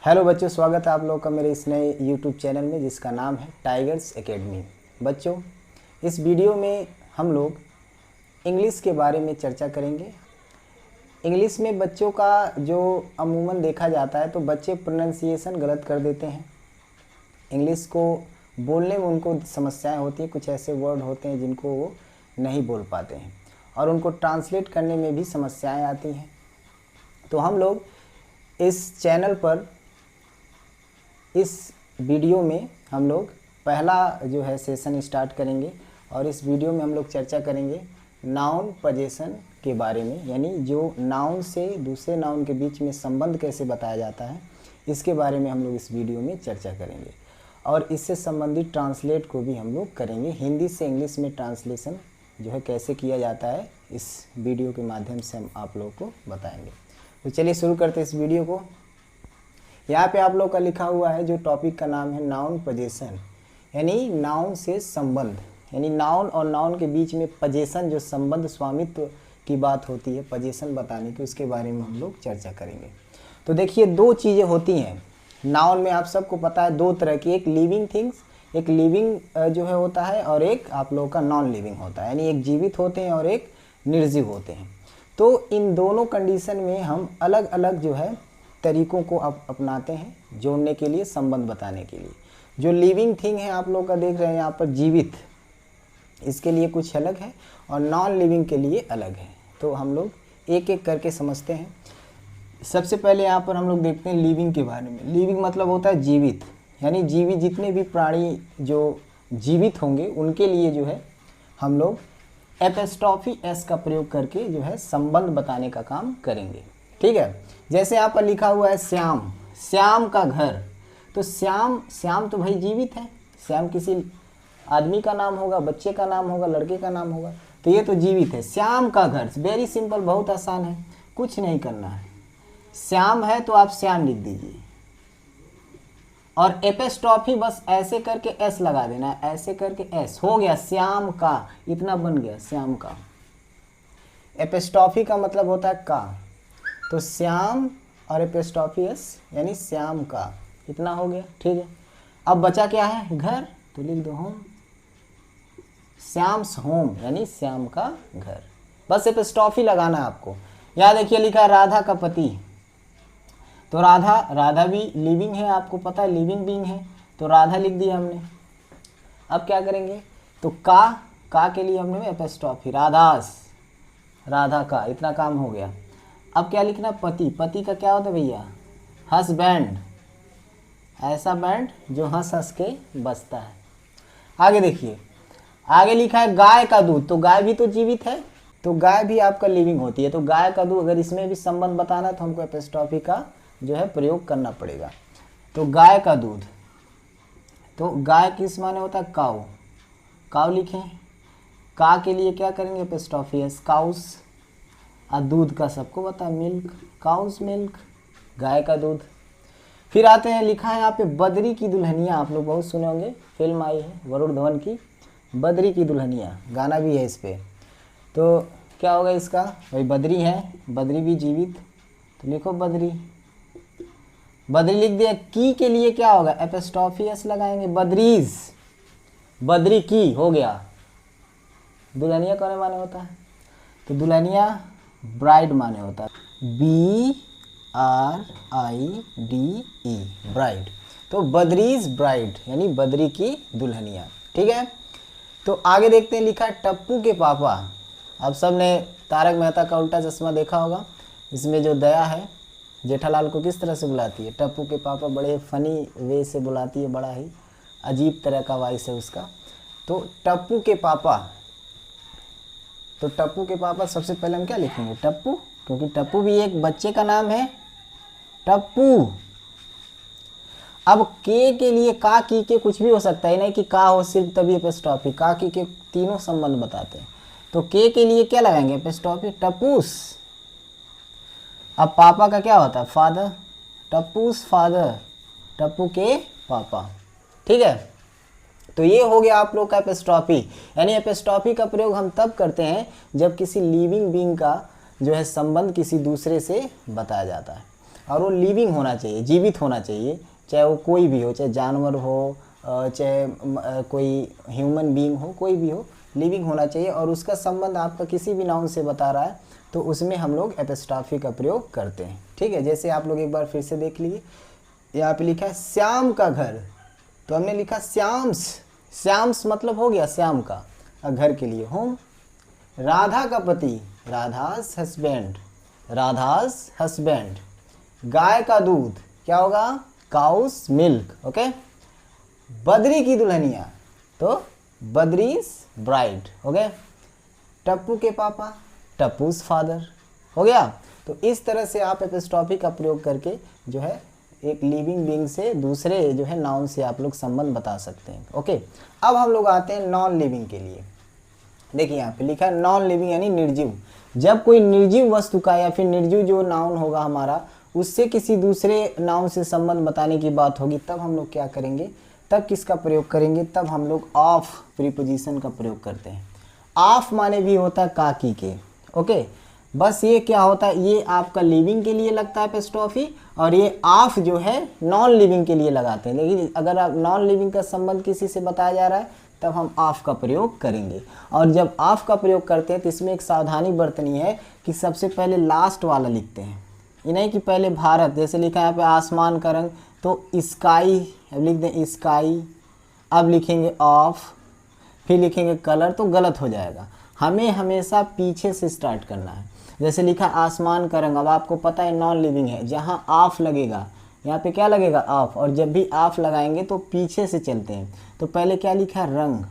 Hello बच्चों, स्वागत है आप लोग का मेरे इस नए यूट्यूब चैनल में जिसका नाम है टाइगर्स एकेडमी। बच्चों, इस वीडियो में हम लोग इंग्लिश के बारे में चर्चा करेंगे। इंग्लिश में बच्चों का जो अमूमन देखा जाता है तो बच्चे प्रोनाउंसिएशन गलत कर देते हैं। इंग्लिश को बोलने में उनको समस्याएं होती हैं, कुछ ऐसे वर्ड होते हैं जिनको वो नहीं बोल पाते हैं और उनको ट्रांसलेट करने में भी समस्याएं आती हैं। तो हम लोग इस चैनल पर इस वीडियो में हम लोग पहला जो है सेशन स्टार्ट करेंगे और इस वीडियो में हम लोग चर्चा करेंगे नाउन पोजीशन के बारे में, यानी जो नाउन से दूसरे नाउन के बीच में संबंध कैसे बताया जाता है इसके बारे में हम लोग इस वीडियो में चर्चा करेंगे और इससे संबंधित ट्रांसलेट को भी हम लोग करेंगे। हिंदी से इंग्लिश में ट्रांसलेशन जो है कैसे किया जाता है इस वीडियो के माध्यम से हम आप लोगों को बताएंगे। तो चलिए शुरू करते हैं इस वीडियो को। यहाँ पे आप लोग का लिखा हुआ है जो टॉपिक का नाम है नाउन पोजीशन, यानी नाउन से संबंध, यानी नाउन और नाउन के बीच में पोजीशन जो संबंध स्वामित्व की बात होती है पोजीशन बताने की, उसके बारे में हम लोग चर्चा करेंगे। तो देखिए, दो चीज़ें होती हैं नाउन में, आप सबको पता है दो तरह की, एक लिविंग थिंग्स, एक लिविंग जो है होता है और एक आप लोगों का नॉन लिविंग होता है, यानी एक जीवित होते हैं और एक निर्जीव होते हैं। तो इन दोनों कंडीशन में हम अलग अलग जो है तरीकों को अपनाते हैं जोड़ने के लिए, संबंध बताने के लिए। जो लिविंग थिंग है आप लोग का देख रहे हैं यहाँ पर जीवित, इसके लिए कुछ अलग है और नॉन लिविंग के लिए अलग है। तो हम लोग एक एक करके समझते हैं। सबसे पहले यहाँ पर हम लोग देखते हैं लिविंग के बारे में। लिविंग मतलब होता है जीवित, यानी जीवित जितने भी प्राणी जो जीवित होंगे उनके लिए जो है हम लोग एपोस्ट्रोफी एस का प्रयोग करके जो है संबंध बताने का काम करेंगे। ठीक है, जैसे यहाँ पर लिखा हुआ है श्याम, श्याम का घर। तो श्याम, श्याम तो भाई जीवित है, श्याम किसी आदमी का नाम होगा, बच्चे का नाम होगा, लड़के का नाम होगा, तो ये तो जीवित है। श्याम का घर, वेरी सिंपल, बहुत आसान है, कुछ नहीं करना है। श्याम है तो आप श्याम लिख दीजिए और एपोस्ट्रोफी बस ऐसे करके एस लगा देना है, ऐसे करके एस, हो गया श्याम का, इतना बन गया श्याम का। एपोस्ट्रोफी का मतलब होता है का, तो श्याम और एपोस्ट्रोफी एस यानी श्याम का, इतना हो गया। ठीक है, अब बचा क्या है, घर, तो लिख दो होम, श्याम्स होम यानी श्याम का घर, बस एपोस्ट्रोफी लगाना है आपको। यहाँ देखिए लिखा है राधा का पति, तो राधा, राधा भी लिविंग है, आपको पता है लिविंग बीइंग है, तो राधा लिख दिया हमने। अब क्या करेंगे, तो का के लिए हमने एपोस्ट्रोफी, राधास, राधा का, इतना काम हो गया। अब क्या लिखना, पति, पति का क्या होता है भैया, हस्बैंड, ऐसा बैंड जो हंस हंस के बजता है। आगे देखिए, आगे लिखा है गाय का दूध, तो गाय भी तो जीवित है, तो गाय भी आपका लिविंग होती है, तो गाय का दूध, अगर इसमें भी संबंध बताना तो हमको एपोस्ट्रोफी का जो है प्रयोग करना पड़ेगा। तो गाय का दूध, तो गाय किस माने होता है, काऊ, काऊ लिखें, का के लिए क्या करेंगे एपोस्ट्रोफी एस, काउस, और दूध का सबको पता है मिल्क, काउस मिल्क, गाय का दूध। फिर आते हैं, लिखा है यहाँ पे बद्री की दुल्हनिया, आप लोग बहुत सुने होंगे, फिल्म आई है वरुण धवन की, बद्री की दुल्हनिया, गाना भी है इस पे। तो क्या होगा इसका, भाई बद्री है, बद्री भी जीवित, तो लिखो बद्री, बद्री लिख दिया। की के लिए क्या होगा, एपोस्ट्रोफी एस लगाएंगे, बद्रीज, बद्री की, हो गया। दुल्हनिया कौन माने होता है, तो दुल्हनिया ब्राइड माने होता है, BRIDE, ब्राइड, तो बद्रीज ब्राइड यानी बद्री की दुल्हनिया। ठीक है, तो आगे देखते हैं, लिखा है टप्पू के पापा। आप सब ने तारक मेहता का उल्टा चश्मा देखा होगा, इसमें जो दया है जेठालाल को किस तरह से बुलाती है, टप्पू के पापा, बड़े फनी वे से बुलाती है, बड़ा ही अजीब तरह का वॉइस है उसका। तो टप्पू के पापा, तो टप्पू के पापा सबसे पहले हम क्या लिखेंगे, टप्पू, क्योंकि टप्पू भी एक बच्चे का नाम है, टप्पू। अब के लिए का की के कुछ भी हो सकता है, नहीं कि का हो सिर्फ तभी एपोस्ट्रोफी, का की के तीनों संबंध बताते हैं। तो के लिए क्या लगाएंगे एपोस्ट्रोफी, टप्पूस। अब पापा का क्या होता है, फादर, टप्पूस फादर, टप्पू के पापा। ठीक है, तो ये हो गया आप लोग का एपोस्ट्रोफी, यानी एपोस्ट्रोफी का प्रयोग हम तब करते हैं जब किसी लिविंग बीइंग का जो है संबंध किसी दूसरे से बताया जाता है। और वो लिविंग होना चाहिए, जीवित होना चाहिए, चाहे वो कोई भी हो, चाहे जानवर हो, चाहे कोई ह्यूमन बीइंग हो, कोई भी हो, लिविंग होना चाहिए और उसका संबंध आपका किसी भी नाउन से बता रहा है तो उसमें हम लोग एपिस्ट्रॉफी का प्रयोग करते हैं। ठीक है, जैसे आप लोग एक बार फिर से देख लीजिए, यहाँ पे लिखा है श्याम का घर, तो हमने लिखा श्याम्स, श्याम्स मतलब हो गया श्याम का, और घर के लिए होम। राधा का पति, राधास हस्बैंड, राधास हस्बैंड। गाय का दूध क्या होगा, काउस मिल्क। ओके। बद्री की दुल्हनिया, तो बद्रीस ब्राइड हो गए। टप्पू के पापा, टप्पूस फादर हो गया। तो इस तरह से आप एपिस्ट्रॉफी का प्रयोग करके जो है एक लिविंग बीइंग से दूसरे जो है नाउन से आप लोग संबंध बता सकते हैं। ओके। अब हम लोग आते हैं नॉन लिविंग के लिए। देखिए यहाँ पे लिखा है नॉन लिविंग यानी निर्जीव। जब कोई निर्जीव वस्तु का या फिर निर्जीव जो नाउन होगा हमारा उससे किसी दूसरे नाउन से संबंध बताने की बात होगी तब हम लोग क्या करेंगे, तब किसका प्रयोग करेंगे, तब हम लोग ऑफ प्रीपोजिशन का प्रयोग करते हैं। ऑफ माने भी होता है काकी के। ओके, बस ये क्या होता है, ये आपका लिविंग के लिए लगता है एपिस्ट्रॉफी और ये ऑफ जो है नॉन लिविंग के लिए लगाते हैं। लेकिन अगर आप नॉन लिविंग का संबंध किसी से बताया जा रहा है तब हम ऑफ का प्रयोग करेंगे। और जब ऑफ का प्रयोग करते हैं तो इसमें एक सावधानी बरतनी है कि सबसे पहले लास्ट वाला लिखते हैं, ये नहीं कि पहले भारत, जैसे लिखा है यहाँ पे आसमान का रंग तो स्काई, अब लिख दें स्काई, अब लिखेंगे ऑफ, फिर लिखेंगे कलर तो गलत हो जाएगा। हमें हमेशा पीछे से स्टार्ट करना है। जैसे लिखा आसमान का रंग, अब आपको पता है नॉन लिविंग है, जहाँ ऑफ लगेगा यहाँ पे क्या लगेगा ऑफ, और जब भी ऑफ लगाएंगे तो पीछे से चलते हैं। तो पहले क्या लिखा है रंग,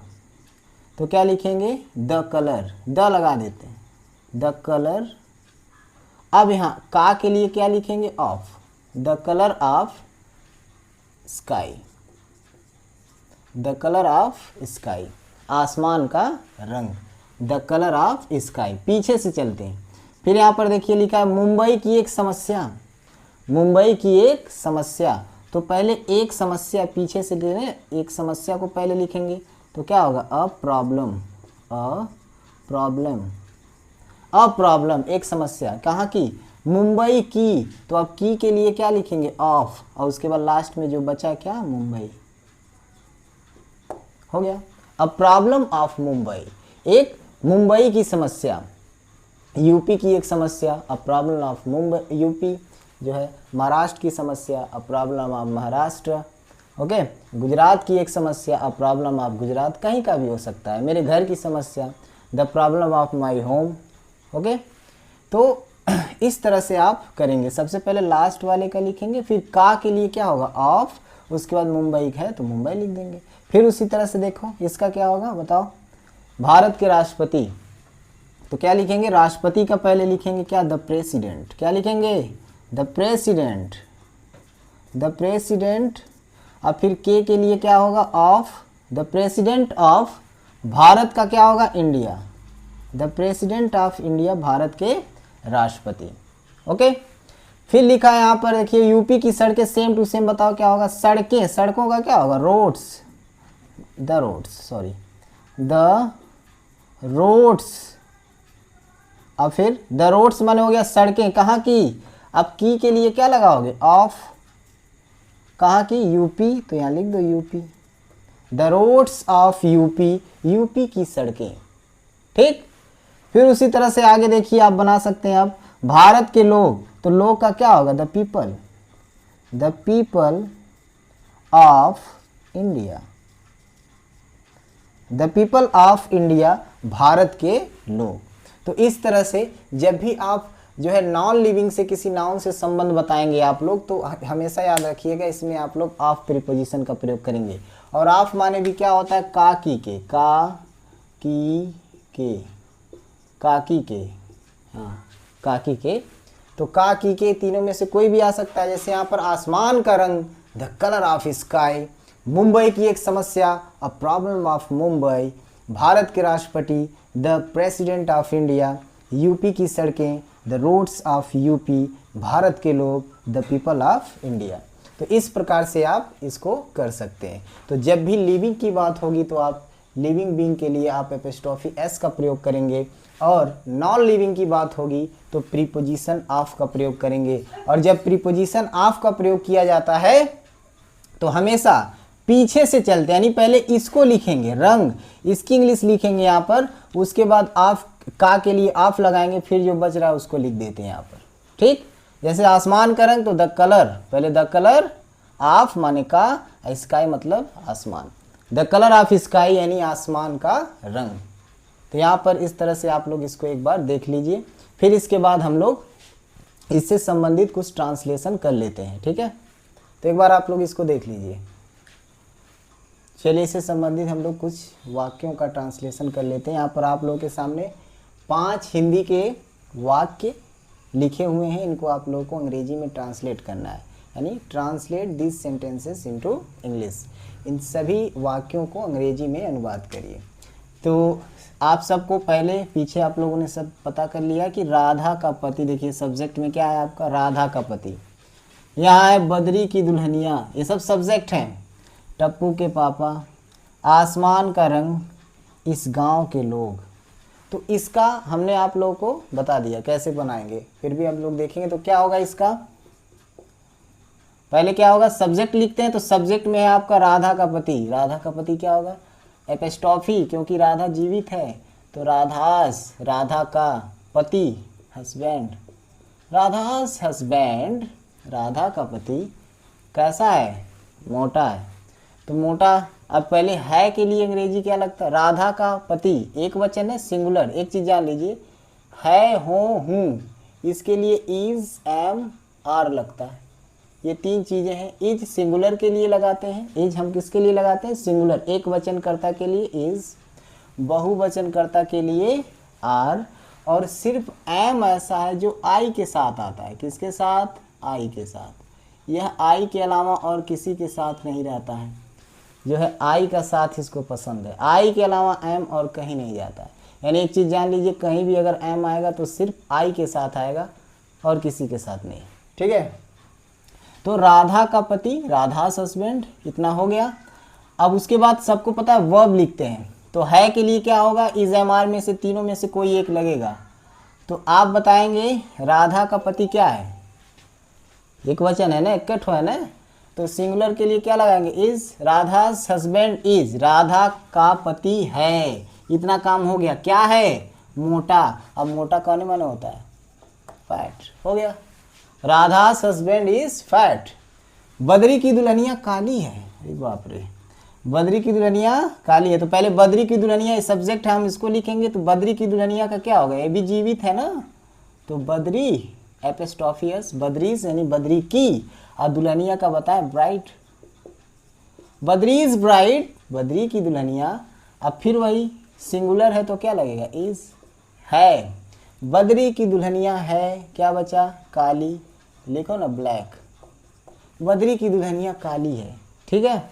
तो क्या लिखेंगे द कलर, द लगा देते हैं द कलर। अब यहाँ का के लिए क्या लिखेंगे of, the colour of sky, the colour of sky, आसमान का रंग, द कलर ऑफ स्काई, पीछे से चलते हैं। फिर यहाँ पर देखिए लिखा है मुंबई की एक समस्या, मुंबई की एक समस्या, तो पहले एक समस्या पीछे से ले लें, एक समस्या को पहले लिखेंगे तो क्या होगा a problem, a problem, a problem एक समस्या, कहाँ की मुंबई की, तो अब की के लिए क्या लिखेंगे ऑफ, और उसके बाद लास्ट में जो बचा क्या मुंबई, हो गया। अब प्रॉब्लम ऑफ मुंबई, एक मुंबई की समस्या, यूपी की एक समस्या, a problem of Mumbai UP जो है, महाराष्ट्र की समस्या, a problem of Maharashtra. Okay, Gujarat की एक समस्या, अ प्रॉब्लम ऑफ गुजरात, कहीं का भी हो सकता है। मेरे घर की समस्या, the problem of my home. Okay, तो इस तरह से आप करेंगे। सबसे पहले लास्ट वाले का लिखेंगे, फिर का के लिए क्या होगा ऑफ, उसके बाद मुंबई है तो मुंबई लिख देंगे। फिर उसी तरह से देखो इसका क्या होगा बताओ, भारत के राष्ट्रपति, तो क्या लिखेंगे राष्ट्रपति का पहले लिखेंगे क्या द प्रेसिडेंट, क्या लिखेंगे द प्रेसिडेंट, द प्रेसिडेंट। अब फिर के लिए क्या होगा of, the president of, Bharat का क्या होगा India, the president of India, Bharat के राष्ट्रपति। ओके, फिर लिखा है यहाँ पर देखिए यूपी की सड़कें, सेम टू सेम बताओ क्या होगा सड़कें, सड़कों का क्या होगा roads, the roads, sorry the roads. अब फिर द रोड्स माने हो गया सड़कें, कहाँ की, अब की के लिए क्या लगाओगे ऑफ, कहाँ की यूपी, तो यहाँ लिख दो UP, the roads of UP, UP की सड़कें। ठीक, फिर उसी तरह से आगे देखिए आप बना सकते हैं। अब भारत के लोग, तो लोग का क्या होगा the people, the people of India, the people of India, Bharat के लोग। तो इस तरह से जब भी आप जो है नॉन लिविंग से किसी नाउन से संबंध बताएंगे आप लोग, तो हमेशा याद रखिएगा इसमें आप लोग ऑफ प्रीपोजिशन का प्रयोग करेंगे। और ऑफ माने भी क्या होता है का की के, का की के, काकी के, हाँ काकी के, तो का की के तीनों में से कोई भी आ सकता है। जैसे यहाँ पर आसमान का रंग, the colour of sky, Mumbai की एक समस्या, a problem of Mumbai, Bharat के राष्ट्रपति, the president of India, UP की सड़कें, the roads of UP, Bharat के लोग, द पीपल ऑफ इंडिया। तो इस प्रकार से आप इसको कर सकते हैं। तो जब भी लिविंग की बात होगी तो आप लिविंग बीइंग के लिए आप एपिस्ट्रॉफी एस का प्रयोग करेंगे, और नॉन लिविंग की बात होगी तो प्रीपोजिशन ऑफ का प्रयोग करेंगे। और जब प्रीपोजिशन ऑफ का प्रयोग किया जाता है तो हमेशा पीछे से चलते, यानी पहले इसको लिखेंगे रंग, इसकी इंग्लिश लिखेंगे यहाँ पर, उसके बाद ऑफ का के लिए ऑफ लगाएंगे, फिर जो बच रहा है उसको लिख देते हैं यहाँ पर। ठीक, जैसे आसमान का रंग तो द कलर, पहले द कलर ऑफ माने का, स्काई मतलब आसमान, द कलर ऑफ स्काई यानी आसमान का रंग। तो यहाँ पर इस तरह से आप लोग इसको एक बार देख लीजिए, फिर इसके बाद हम लोग इससे संबंधित कुछ ट्रांसलेशन कर लेते हैं। ठीक है, तो एक बार आप लोग इसको देख लीजिए। चलिए इससे संबंधित हम लोग कुछ वाक्यों का ट्रांसलेशन कर लेते हैं। यहाँ पर आप लोगों के सामने 5 हिंदी के वाक्य लिखे हुए हैं, इनको आप लोगों को अंग्रेजी में ट्रांसलेट करना है, यानी translate this sentences into English. इन सभी वाक्यों को अंग्रेजी में अनुवाद करिए। तो आप सबको पहले पीछे आप लोगों ने सब पता कर लिया कि राधा का पति, देखिए सब्जेक्ट में क्या है आपका, राधा का पति। यहाँ है बद्री की दुल्हनिया, ये सब सब्जेक्ट हैं। टप्पू के पापा, आसमान का रंग, इस गांव के लोग। तो इसका हमने आप लोगों को बता दिया कैसे बनाएंगे, फिर भी हम लोग देखेंगे। तो क्या होगा इसका, पहले क्या होगा, सब्जेक्ट लिखते हैं। तो सब्जेक्ट में है आपका राधा का पति। राधा का पति क्या होगा, एपिस्टॉफी, क्योंकि राधा जीवित है तो राधास, राधा का पति हस्बैंड, राधास हस्बैंड, राधा का पति कैसा है, मोटा है। तो मोटा, अब पहले है के लिए अंग्रेजी क्या लगता है, राधा का पति एक वचन है, सिंगुलर। एक चीज़ जान लीजिए, है, हो, हूँ, इसके लिए इज, एम, आर लगता है। ये 3 चीज़ें हैं। इज सिंगुलर के लिए लगाते हैं, इज हम किसके लिए लगाते हैं, सिंगुलर, एक वचनकर्ता के लिए इज, बहुवचनकर्ता के लिए आर, और सिर्फ एम ऐसा है जो आई के साथ आता है। किसके साथ, आई के साथ। यह आई के अलावा और किसी के साथ नहीं रहता है, जो है आई का साथ इसको पसंद है। आई के अलावा एम और कहीं नहीं जाता है। यानी एक चीज़ जान लीजिए, कहीं भी अगर एम आएगा तो सिर्फ आई के साथ आएगा और किसी के साथ नहीं। ठीक है, तो राधा का पति, राधास हस्बैंड, इतना हो गया। अब उसके बाद सबको पता है वर्ब लिखते हैं। तो है के लिए क्या होगा, इज, एम, आर में से तीनों में से कोई एक लगेगा। तो आप बताएंगे राधा का पति क्या है, एक वचन है ना, इकट्ठ है ना, तो सिंगुलर के लिए क्या लगाएंगे, is, Radha's husband is, Radha का पति है। इतना काम हो गया। क्या है, मोटा। अब मोटा कौन माने होता है, फैट, हो गया। Radha's husband is fat. Badri की दुल्हनिया काली है, अरे बाप रे, बद्री की दुल्हनिया काली है। तो पहले बद्री की दुल्हनिया सब्जेक्ट है, हम इसको लिखेंगे। तो बद्री की दुल्हनिया का क्या होगा, ये भी जीवित है ना, तो बद्री एपिस्टॉफियस, बद्रीस यानी बद्री की, और दुल्हनिया का बताएं bride, Badri is bride, Badri की दुल्हनिया। अब फिर वही सिंगुलर है तो क्या लगेगा, इज, है। बद्री की दुल्हनिया है, क्या बचा, काली, लिखो ना ब्लैक, बद्री की दुल्हनिया काली है। ठीक है,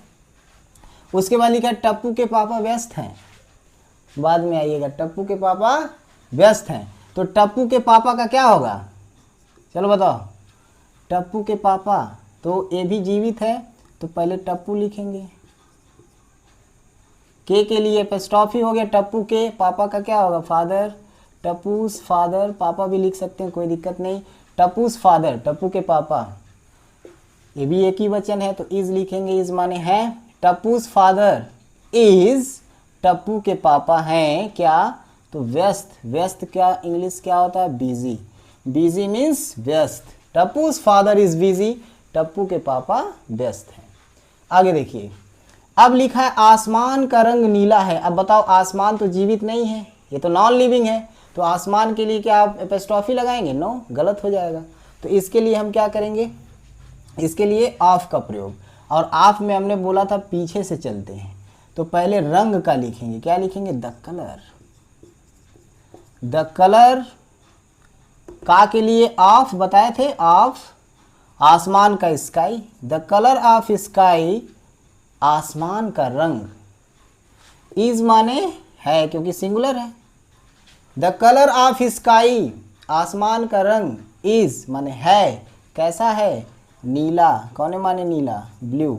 उसके बाद लिखा टप्पू के पापा व्यस्त हैं, बाद में आइएगा, टप्पू के पापा व्यस्त हैं। तो टप्पू के पापा का क्या होगा, चलो बताओ, टप्पू के पापा, तो ये भी जीवित है तो पहले टप्पू लिखेंगे। के लिए एपिस्ट्रॉफी हो गया, टप्पू के पापा का क्या होगा, फादर, टप्पूस फादर, पापा भी लिख सकते हैं, कोई दिक्कत नहीं। टप्पूस फादर, टप्पू के पापा, ये भी एक ही वचन है तो इज लिखेंगे, इज माने है। टप्पूस फादर इज, टप्पू के पापा हैं क्या, तो व्यस्त। व्यस्त क्या इंग्लिश क्या होता है, बिजी, बिजी मीन्स व्यस्त। टप्पूस फादर इज बिजी, टप्पू के पापा व्यस्त हैं। आगे देखिए, अब लिखा है आसमान का रंग नीला है। अब बताओ, आसमान तो जीवित नहीं है, ये तो नॉन लिविंग है, तो आसमान के लिए क्या आप एपिस्ट्रॉफी लगाएंगे, नो, गलत हो जाएगा। तो इसके लिए हम क्या करेंगे, इसके लिए ऑफ का प्रयोग। और ऑफ में हमने बोला था पीछे से चलते हैं, तो पहले रंग का लिखेंगे, क्या लिखेंगे, द कलर। द कलर का के लिए ऑफ बताए थे, ऑफ आसमान का, sky, the colour of sky, आसमान का रंग। इज माने है क्योंकि सिंगुलर है, द कलर ऑफ स्काई, आसमान का रंग, इज माने है, कैसा है, नीला, कौन माने नीला, ब्लू,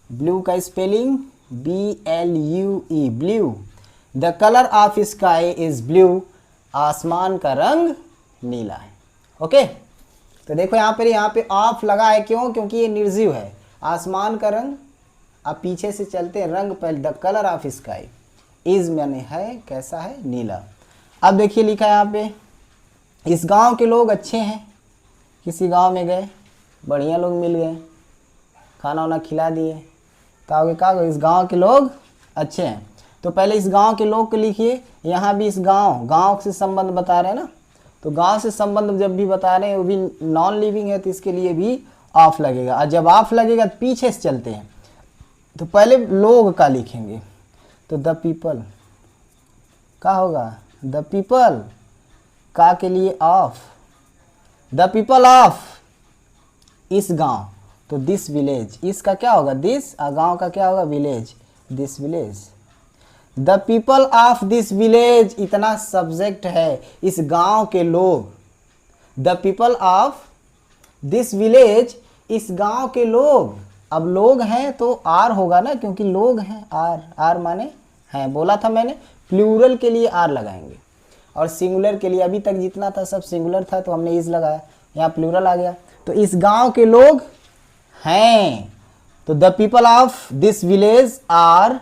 ब्लू का spelling BLUE, blue. The colour of sky is blue, आसमान का रंग नीला है। ओके, तो देखो यहाँ पे ऑफ लगा है, क्यों? क्योंकि ये निर्जीव है। आसमान का रंग, अब पीछे से चलते हैं, रंग पहले, the colour of sky, is मैंने है, कैसा है? नीला। अब देखिए लिखा है यहाँ पे, इस गांव के लोग अच्छे हैं। किसी गांव में गए, बढ़िया लोग मिल गए, खाना वाना खिला दिए, कहोगे कहोगे इस गांव के लोग अच्छे हैं। तो पहले इस गांव के लोग को लिखिए, यहाँ भी इस गांव से संबंध बता रहे हैं ना, तो गांव से संबंध जब भी बता रहे हैं, वो भी नॉन लिविंग है, तो इसके लिए भी ऑफ लगेगा। और जब ऑफ लगेगा तो पीछे से चलते हैं, तो पहले लोग का लिखेंगे, तो द पीपल का होगा, द पीपल का के लिए ऑफ, द पीपल ऑफ इस गांव, तो दिस विलेज, इसका क्या होगा? दिस, और गांव का क्या होगा? Village, this village. The people of this village, इतना सब्जेक्ट है, इस गांव के लोग। The people of this village, इस गांव के लोग। अब लोग हैं तो आर होगा ना, क्योंकि लोग हैं, आर माने हैं, बोला था मैंने। प्लूरल के लिए आर लगाएंगे, और सिंगुलर के लिए अभी तक जितना था सब सिंगुलर था, तो हमने इज लगाया, यहाँ प्लूरल आ गया। तो इस गांव के लोग हैं, तो the people of this village are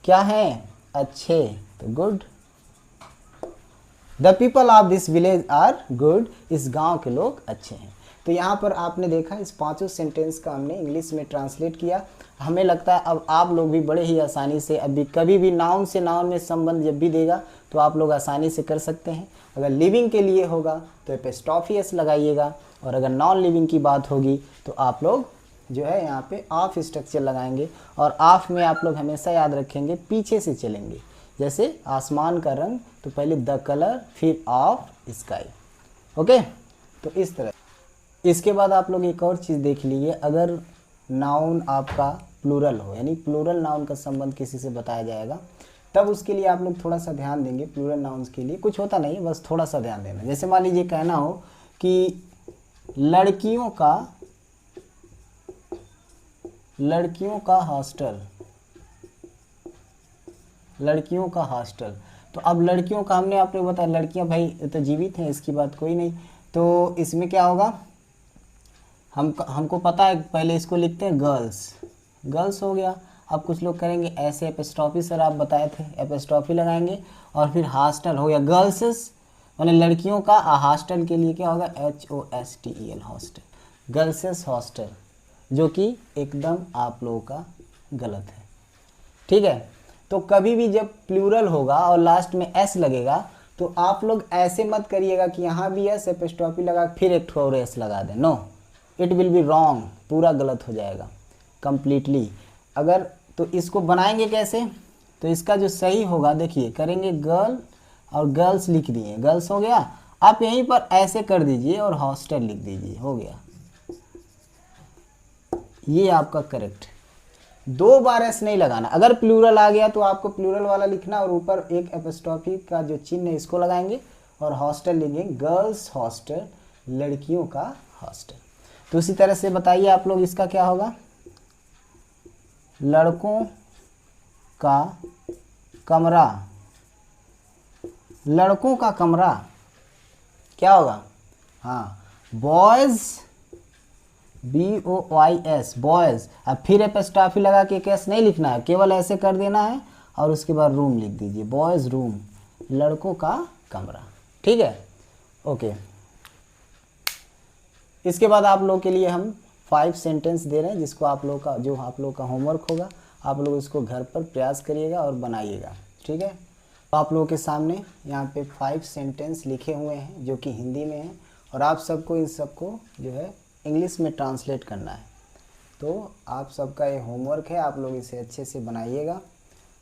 क्या हैं? अच्छे, तो good. The people of this village are good, इस गांव के लोग अच्छे हैं। तो यहाँ पर आपने देखा, इस पांचों सेंटेंस का हमने इंग्लिश में ट्रांसलेट किया। हमें लगता है अब आप लोग भी बड़े ही आसानी से, अभी कभी भी नाउन से नाउन में संबंध जब भी देगा तो आप लोग आसानी से कर सकते हैं। अगर लिविंग के लिए होगा तो एपोस्ट्रोफी एस लगाइएगा, और अगर नॉन लिविंग की बात होगी तो आप लोग जो है यहाँ पे ऑफ स्ट्रक्चर लगाएंगे। और ऑफ में आप लोग हमेशा याद रखेंगे, पीछे से चलेंगे। जैसे आसमान का रंग, तो पहले द कलर, फिर ऑफ स्काई। ओके, तो इस तरह। इसके बाद आप लोग एक और चीज़ देख लीजिए, अगर नाउन आपका प्लूरल हो, यानी प्लूरल नाउन का संबंध किसी से बताया जाएगा, तब उसके लिए आप लोग थोड़ा सा ध्यान देंगे। प्लूरल नाउन्स के लिए कुछ होता नहीं, बस थोड़ा सा ध्यान देना। जैसे मान लीजिए कहना हो कि लड़कियों का हॉस्टल, लड़कियों का हॉस्टल। तो अब लड़कियों का हमने आपको बताया, लड़कियां भाई तो जीवित हैं, इसकी बात कोई नहीं। तो इसमें क्या होगा, हमको पता है, पहले इसको लिखते हैं गर्ल्स, गर्ल्स हो गया। अब कुछ लोग करेंगे ऐसे, एपोस्ट्रोफी सर आप बताए थे, एपोस्ट्रोफी लगाएंगे, और फिर हॉस्टल हो गया गर्ल्स, माने लड़कियों का। हॉस्टल के लिए क्या होगा? HOSTEL, हॉस्टल, गर्ल्स हॉस्टल, जो कि एकदम आप लोगों का गलत है। ठीक है, तो कभी भी जब प्लूरल होगा और लास्ट में एस लगेगा, तो आप लोग ऐसे मत करिएगा कि यहाँ भी एस, एपोस्ट्रोफी लगा फिर एक और एस लगा दें। No, it will be wrong, पूरा गलत हो जाएगा कंप्लीटली। अगर तो इसको बनाएंगे कैसे? तो इसका जो सही होगा, देखिए करेंगे गर्ल और गर्ल्स लिख दिए, गर्ल्स हो गया। आप यहीं पर ऐसे कर दीजिए और हॉस्टल लिख दीजिए, हो गया। ये आपका करेक्ट। 2 बार एस नहीं लगाना। अगर प्लूरल आ गया तो आपको प्लूरल वाला लिखना, और ऊपर एक एपोस्ट्रोफी का जो चिन्ह है इसको लगाएंगे, और हॉस्टल लिखेंगे, गर्ल्स हॉस्टल, लड़कियों का हॉस्टल। तो उसी तरह से बताइए आप लोग, इसका क्या होगा? लड़कों का कमरा, लड़कों का कमरा क्या होगा? हाँ, बॉयज, BOYS, बॉयज। अब फिर एपोस्ट्रोफी लगा के केस नहीं लिखना है, केवल ऐसे कर देना है, और उसके बाद रूम लिख दीजिए, बॉयज रूम, लड़कों का कमरा। ठीक है, ओके। इसके बाद आप लोग के लिए हम 5 सेंटेंस दे रहे हैं, जिसको आप लोग का, जो आप लोग का होमवर्क होगा, आप लोग इसको घर पर प्रयास करिएगा और बनाइएगा। ठीक है, तो आप लोगों के सामने यहाँ पे 5 सेंटेंस लिखे हुए हैं जो कि हिंदी में हैं, और आप सबको इन सबको जो है इंग्लिश में ट्रांसलेट करना है। तो आप सबका ये होमवर्क है, आप लोग इसे अच्छे से बनाइएगा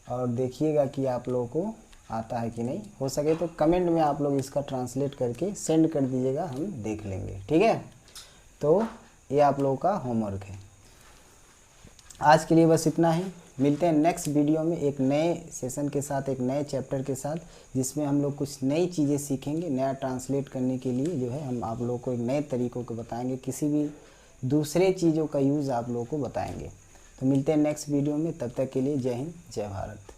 और देखिएगा कि आप लोगों को आता है कि नहीं। हो सके तो कमेंट में आप लोग इसका ट्रांसलेट करके सेंड कर दीजिएगा, हम देख लेंगे। ठीक है, तो ये आप लोगों का होमवर्क है। आज के लिए बस इतना ही। मिलते हैं नेक्स्ट वीडियो में एक नए सेशन के साथ, एक नए चैप्टर के साथ, जिसमें हम लोग कुछ नई चीज़ें सीखेंगे। नया ट्रांसलेट करने के लिए जो है हम आप लोगों को एक नए तरीक़ों को बताएंगे, किसी भी दूसरे चीज़ों का यूज़ आप लोगों को बताएंगे। तो मिलते हैं नेक्स्ट वीडियो में, तब तक के लिए जय हिंद, जय भारत।